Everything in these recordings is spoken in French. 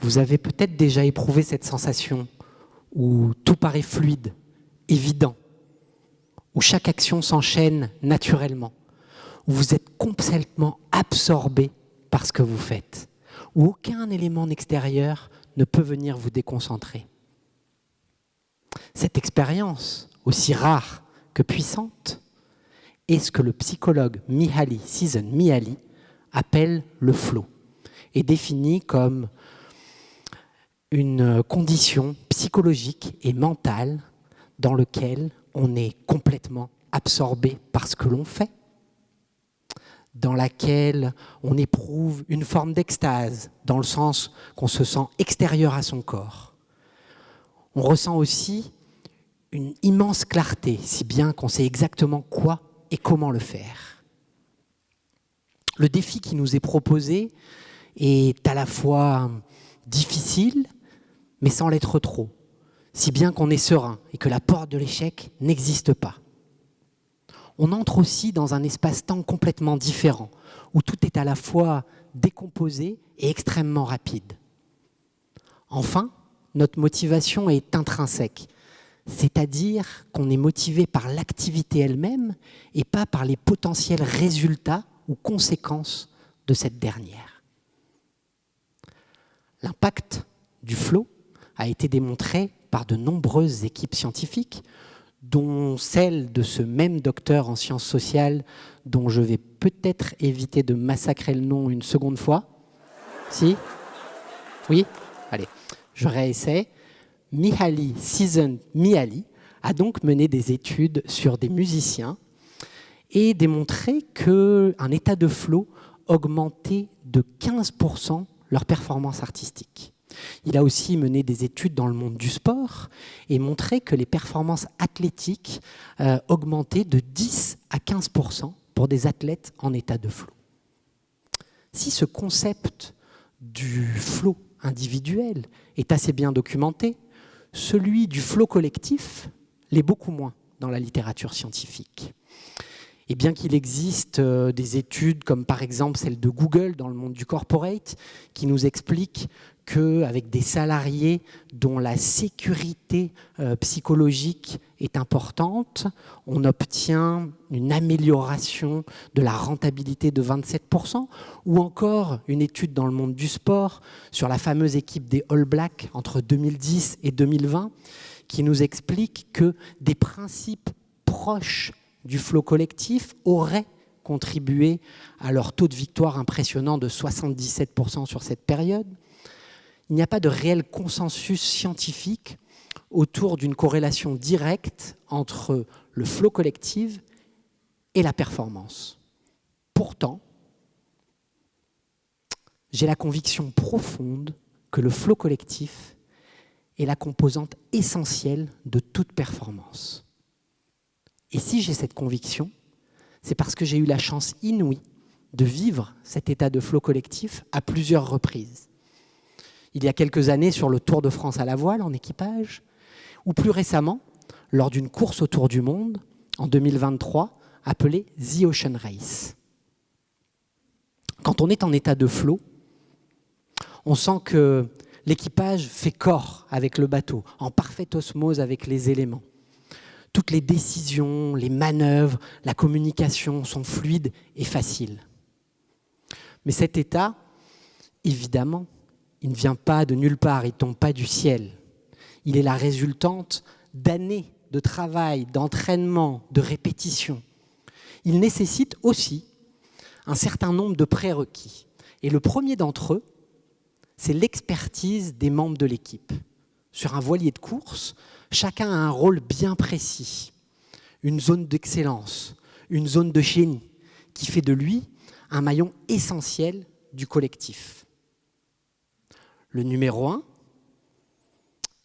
Vous avez peut-être déjà éprouvé cette sensation où tout paraît fluide, évident, où chaque action s'enchaîne naturellement, où vous êtes complètement absorbé par ce que vous faites, où aucun élément extérieur ne peut venir vous déconcentrer. Cette expérience, aussi rare que puissante, est ce que le psychologue Mihaly Csikszentmihalyi appelle le flow, et définit comme une condition psychologique et mentale dans laquelle on est complètement absorbé par ce que l'on fait, dans laquelle on éprouve une forme d'extase, dans le sens qu'on se sent extérieur à son corps. On ressent aussi une immense clarté, si bien qu'on sait exactement quoi et comment le faire. Le défi qui nous est proposé est à la fois difficile, mais sans l'être trop, si bien qu'on est serein et que la porte de l'échec n'existe pas. On entre aussi dans un espace-temps complètement différent, où tout est à la fois décomposé et extrêmement rapide. Enfin, notre motivation est intrinsèque, c'est-à-dire qu'on est motivé par l'activité elle-même et pas par les potentiels résultats ou conséquences de cette dernière. L'impact du flow a été démontré par de nombreuses équipes scientifiques, dont celle de ce même docteur en sciences sociales, dont je vais peut-être éviter de massacrer le nom une seconde fois. Si ? Oui ? Allez, je réessaie. Mihaly Csikszentmihalyi a donc mené des études sur des musiciens et démontré qu'un état de flow augmentait de 15% leur performance artistique. Il a aussi mené des études dans le monde du sport et montré que les performances athlétiques augmentaient de 10 à 15% pour des athlètes en état de flow. Si ce concept du flow individuel est assez bien documenté, celui du flow collectif l'est beaucoup moins dans la littérature scientifique. Et bien qu'il existe des études comme par exemple celle de Google dans le monde du corporate qui nous explique qu'avec des salariés dont la sécurité psychologique est importante, on obtient une amélioration de la rentabilité de 27%, ou encore une étude dans le monde du sport sur la fameuse équipe des All Blacks entre 2010 et 2020 qui nous explique que des principes proches du flow collectif auraient contribué à leur taux de victoire impressionnant de 77% sur cette période. Il n'y a pas de réel consensus scientifique autour d'une corrélation directe entre le flow collectif et la performance. Pourtant, j'ai la conviction profonde que le flow collectif est la composante essentielle de toute performance. Et si j'ai cette conviction, c'est parce que j'ai eu la chance inouïe de vivre cet état de flow collectif à plusieurs reprises. Il y a quelques années sur le Tour de France à la voile en équipage, ou plus récemment, lors d'une course autour du monde, en 2023, appelée The Ocean Race. Quand on est en état de flow, on sent que l'équipage fait corps avec le bateau, en parfaite osmose avec les éléments. Toutes les décisions, les manœuvres, la communication sont fluides et faciles. Mais cet état, évidemment, il ne vient pas de nulle part, il ne tombe pas du ciel. Il est la résultante d'années de travail, d'entraînement, de répétition. Il nécessite aussi un certain nombre de prérequis. Et le premier d'entre eux, c'est l'expertise des membres de l'équipe. Sur un voilier de course, chacun a un rôle bien précis, une zone d'excellence, une zone de génie, qui fait de lui un maillon essentiel du collectif. Le numéro 1,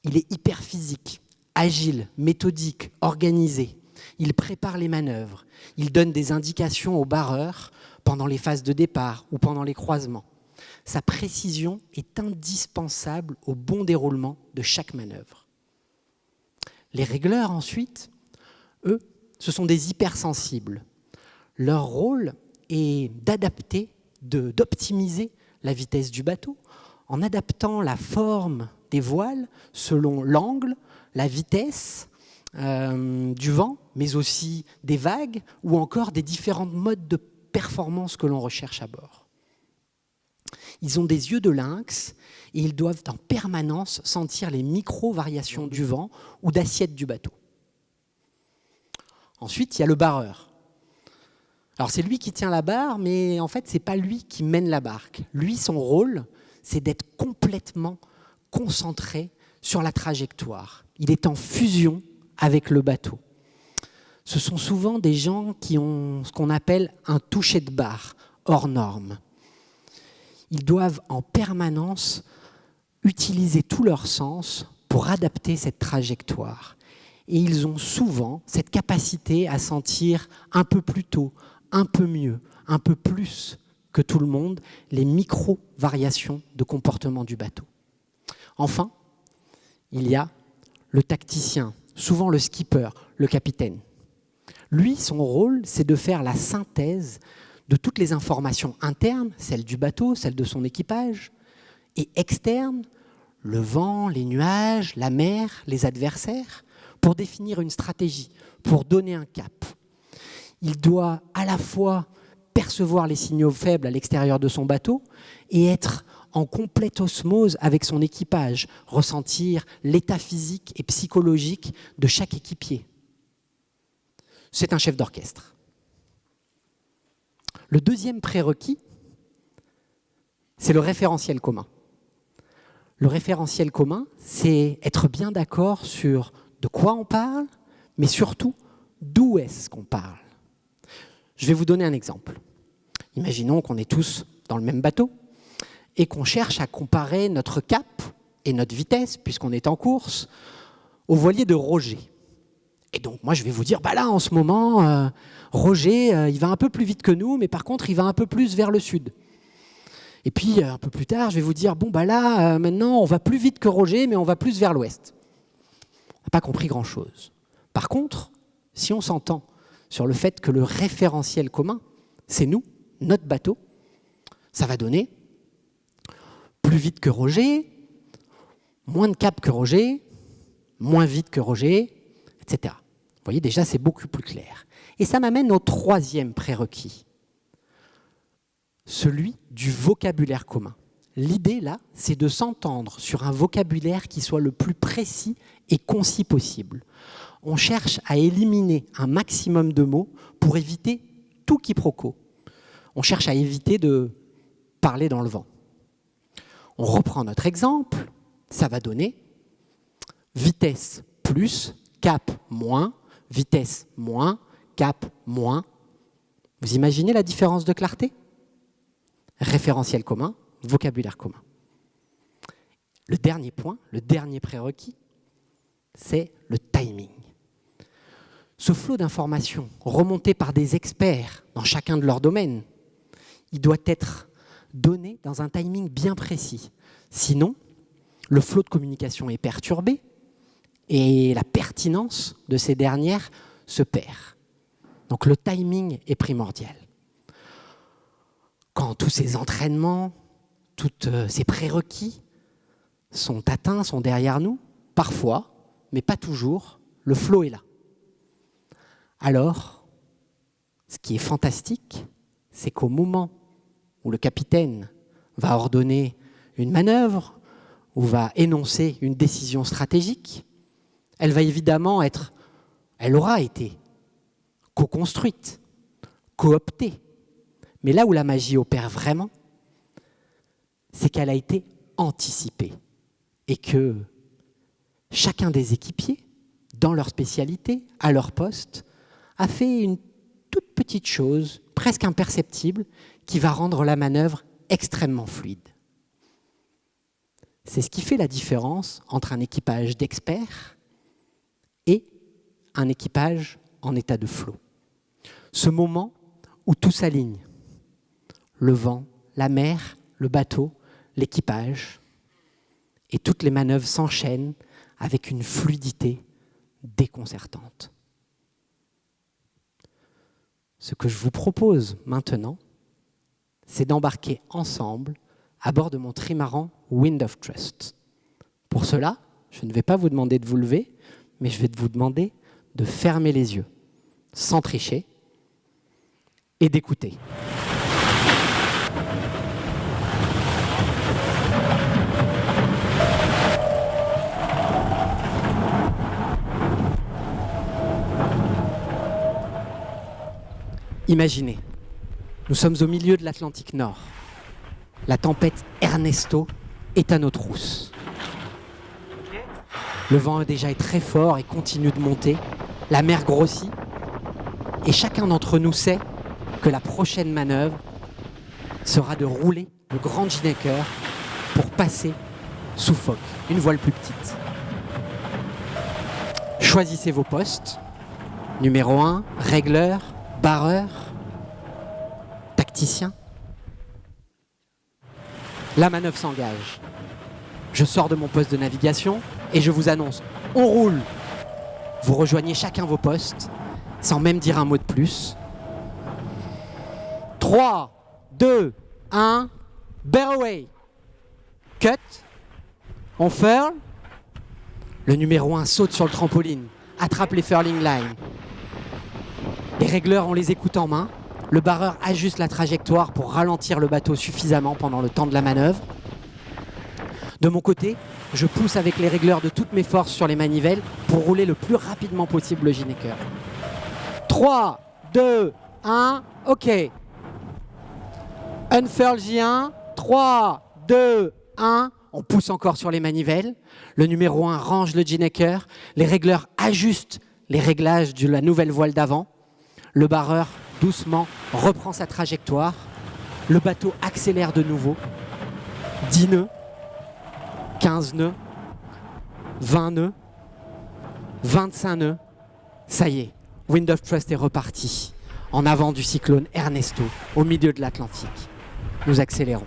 il est hyper physique, agile, méthodique, organisé. Il prépare les manœuvres, il donne des indications aux barreurs pendant les phases de départ ou pendant les croisements. Sa précision est indispensable au bon déroulement de chaque manœuvre. Les régleurs, ensuite, eux, ce sont des hypersensibles. Leur rôle est d'adapter, d'optimiser la vitesse du bateau en adaptant la forme des voiles selon l'angle, la vitesse du vent, mais aussi des vagues ou encore des différents modes de performance que l'on recherche à bord. Ils ont des yeux de lynx et ils doivent en permanence sentir les micro-variations du vent ou d'assiette du bateau. Ensuite, il y a le barreur. Alors c'est lui qui tient la barre, mais en fait, ce n'est pas lui qui mène la barque. Lui, son rôle, c'est d'être complètement concentré sur la trajectoire. Il est en fusion avec le bateau. Ce sont souvent des gens qui ont ce qu'on appelle un toucher de barre hors norme. Ils doivent en permanence utiliser tout leur sens pour adapter cette trajectoire. Et ils ont souvent cette capacité à sentir un peu plus tôt, un peu mieux, un peu plus que tout le monde, les micro-variations de comportement du bateau. Enfin, il y a le tacticien, souvent le skipper, le capitaine. Lui, son rôle, c'est de faire la synthèse de toutes les informations internes, celles du bateau, celles de son équipage, et externes, le vent, les nuages, la mer, les adversaires, pour définir une stratégie, pour donner un cap. Il doit à la fois percevoir les signaux faibles à l'extérieur de son bateau et être en complète osmose avec son équipage, ressentir l'état physique et psychologique de chaque équipier. C'est un chef d'orchestre. Le deuxième prérequis, c'est le référentiel commun. Le référentiel commun, c'est être bien d'accord sur de quoi on parle, mais surtout d'où est-ce qu'on parle. Je vais vous donner un exemple. Imaginons qu'on est tous dans le même bateau et qu'on cherche à comparer notre cap et notre vitesse, puisqu'on est en course, au voilier de Roger. Et donc moi je vais vous dire, bah là en ce moment, Roger, il va un peu plus vite que nous, mais par contre il va un peu plus vers le sud. Et puis un peu plus tard, je vais vous dire, bon bah là maintenant on va plus vite que Roger, mais on va plus vers l'ouest. On n'a pas compris grand-chose. Par contre, si on s'entend sur le fait que le référentiel commun, c'est nous, notre bateau, ça va donner plus vite que Roger, moins de cap que Roger, moins vite que Roger, etc. Vous voyez, déjà, c'est beaucoup plus clair. Et ça m'amène au troisième prérequis, celui du vocabulaire commun. L'idée, là, c'est de s'entendre sur un vocabulaire qui soit le plus précis et concis possible. On cherche à éliminer un maximum de mots pour éviter tout quiproquo. On cherche à éviter de parler dans le vent. On reprend notre exemple, ça va donner vitesse plus, cap moins, vitesse moins, cap moins. Vous imaginez la différence de clarté ? Référentiel commun, vocabulaire commun. Le dernier point, le dernier prérequis, c'est le timing. Ce flot d'informations remonté par des experts dans chacun de leurs domaines, il doit être donné dans un timing bien précis. Sinon, le flot de communication est perturbé et la pertinence de ces dernières se perd. Donc le timing est primordial. Quand tous ces entraînements, tous ces prérequis sont atteints, sont derrière nous, parfois, mais pas toujours, le flot est là. Alors, ce qui est fantastique, c'est qu'au moment où le capitaine va ordonner une manœuvre ou va énoncer une décision stratégique, elle aura été co-construite, cooptée. Mais là où la magie opère vraiment, c'est qu'elle a été anticipée et que chacun des équipiers, dans leur spécialité, à leur poste, a fait une toute petite chose, presque imperceptible, qui va rendre la manœuvre extrêmement fluide. C'est ce qui fait la différence entre un équipage d'experts et un équipage en état de flot. Ce moment où tout s'aligne, le vent, la mer, le bateau, l'équipage, et toutes les manœuvres s'enchaînent avec une fluidité déconcertante. Ce que je vous propose maintenant, c'est d'embarquer ensemble à bord de mon trimaran Wind of Trust. Pour cela, je ne vais pas vous demander de vous lever, mais je vais vous demander de fermer les yeux, sans tricher, et d'écouter. Imaginez, nous sommes au milieu de l'Atlantique Nord. La tempête Ernesto est à nos trousses. Le vent déjà est très fort et continue de monter. La mer grossit. Et chacun d'entre nous sait que la prochaine manœuvre sera de rouler le Grand Ginecker pour passer sous Fock, une voile plus petite. Choisissez vos postes. Numéro 1, régleur, barreur, tacticien. La manœuvre s'engage. Je sors de mon poste de navigation et je vous annonce, on roule. Vous rejoignez chacun vos postes, sans même dire un mot de plus. 3, 2, 1, bear away. Cut. On furl. Le numéro 1 saute sur le trampoline, attrape les furling lines. Les régleurs ont les écoutes en main. Le barreur ajuste la trajectoire pour ralentir le bateau suffisamment pendant le temps de la manœuvre. De mon côté, je pousse avec les régleurs de toutes mes forces sur les manivelles pour rouler le plus rapidement possible le Ginecker. 3, 2, 1, OK. Unfurl J1, 3, 2, 1. On pousse encore sur les manivelles. Le numéro 1 range le Ginecker. Les régleurs ajustent les réglages de la nouvelle voile d'avant. Le barreur, doucement, reprend sa trajectoire. Le bateau accélère de nouveau. 10 nœuds, 15 nœuds, 20 nœuds, 25 nœuds. Ça y est, Wind of Trust est reparti. En avant du cyclone Ernesto, au milieu de l'Atlantique. Nous accélérons.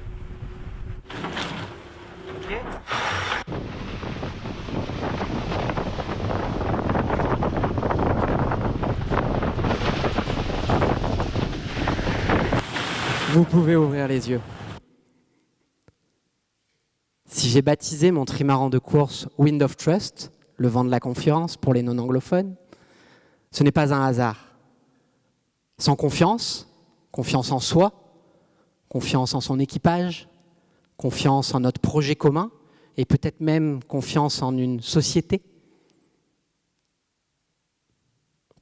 Vous pouvez ouvrir les yeux. Si j'ai baptisé mon trimaran de course Wind of Trust, le vent de la confiance pour les non-anglophones, ce n'est pas un hasard. Sans confiance, confiance en soi, confiance en son équipage, confiance en notre projet commun et peut-être même confiance en une société,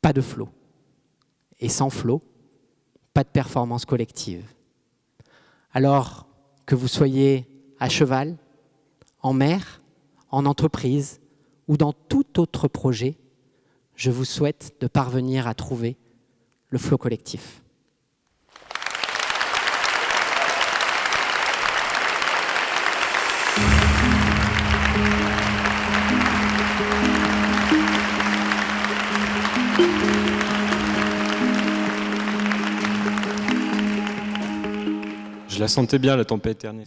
pas de flot. Et sans flot, pas de performance collective. Alors que vous soyez à cheval, en mer, en entreprise ou dans tout autre projet, je vous souhaite de parvenir à trouver le flot collectif. Je la sentais bien, la tempête Ernest.